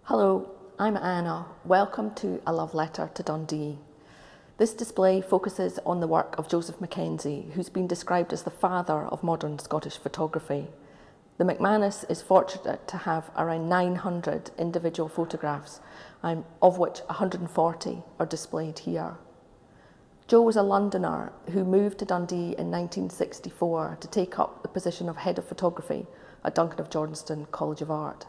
Hello, I'm Anna. Welcome to A Love Letter to Dundee. This display focuses on the work of Joseph McKenzie, who's been described as the father of modern Scottish photography. The McManus is fortunate to have around 900 individual photographs, of which 140 are displayed here. Joe was a Londoner who moved to Dundee in 1964 to take up the position of Head of Photography at Duncan of Jordanstone College of Art.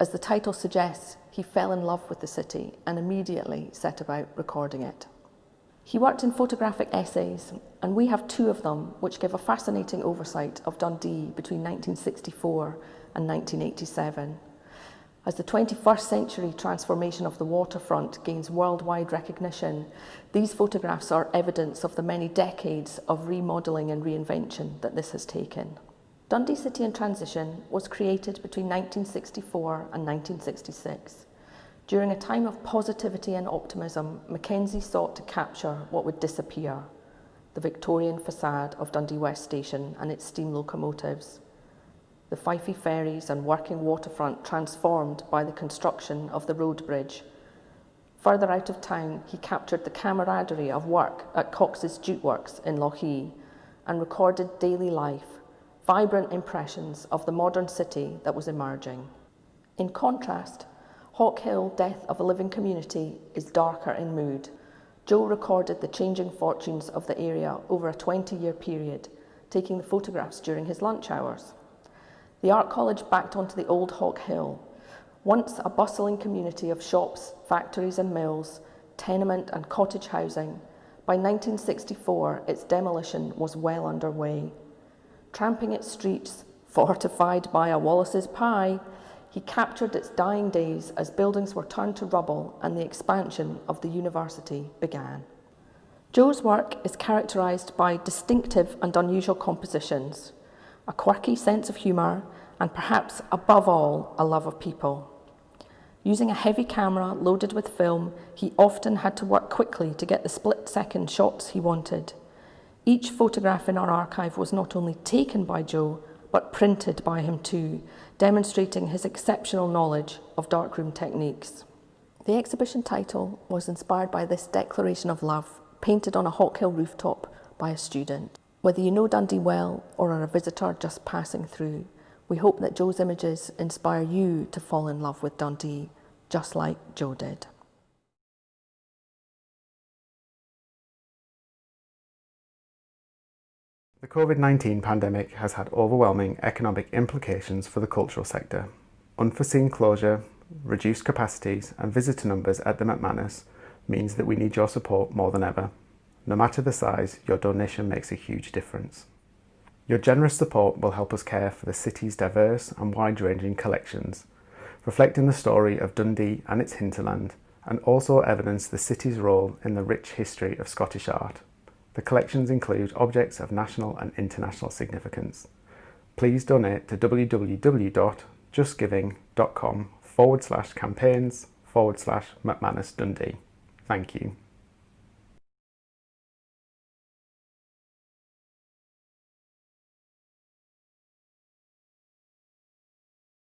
As the title suggests, he fell in love with the city and immediately set about recording it. He worked in photographic essays, and we have two of them which give a fascinating oversight of Dundee between 1964 and 1987. As the 21st century transformation of the waterfront gains worldwide recognition, these photographs are evidence of the many decades of remodelling and reinvention that this has taken. Dundee City in Transition was created between 1964 and 1966. During a time of positivity and optimism, McKenzie sought to capture what would disappear: the Victorian facade of Dundee West Station and its steam locomotives, the Fife ferries and working waterfront transformed by the construction of the road bridge. Further out of town, he captured the camaraderie of work at Cox's Jute Works in Lochee and recorded daily life, vibrant impressions of the modern city that was emerging. In contrast, Hawk Hill, Death of a Living Community, is darker in mood. Joe recorded the changing fortunes of the area over a 20-year period, taking the photographs during his lunch hours. The Art College backed onto the old Hawk Hill, once a bustling community of shops, factories and mills, tenement and cottage housing. By 1964, its demolition was well underway. Tramping its streets, fortified by a Wallace's pie, he captured its dying days as buildings were turned to rubble and the expansion of the university began. Joe's work is characterised by distinctive and unusual compositions, a quirky sense of humour, and perhaps above all, a love of people. Using a heavy camera loaded with film, he often had to work quickly to get the split-second shots he wanted. Each photograph in our archive was not only taken by Joe, but printed by him too, demonstrating his exceptional knowledge of darkroom techniques. The exhibition title was inspired by this declaration of love, painted on a Hawk Hill rooftop by a student. Whether you know Dundee well or are a visitor just passing through, we hope that Joe's images inspire you to fall in love with Dundee, just like Joe did. The COVID-19 pandemic has had overwhelming economic implications for the cultural sector. Unforeseen closure, reduced capacities and visitor numbers at the McManus means that we need your support more than ever. No matter the size, your donation makes a huge difference. Your generous support will help us care for the city's diverse and wide-ranging collections, reflecting the story of Dundee and its hinterland, and also evidence the city's role in the rich history of Scottish art. The collections include objects of national and international significance. Please donate to www.justgiving.com/campaigns/McManus Dundee. Thank you.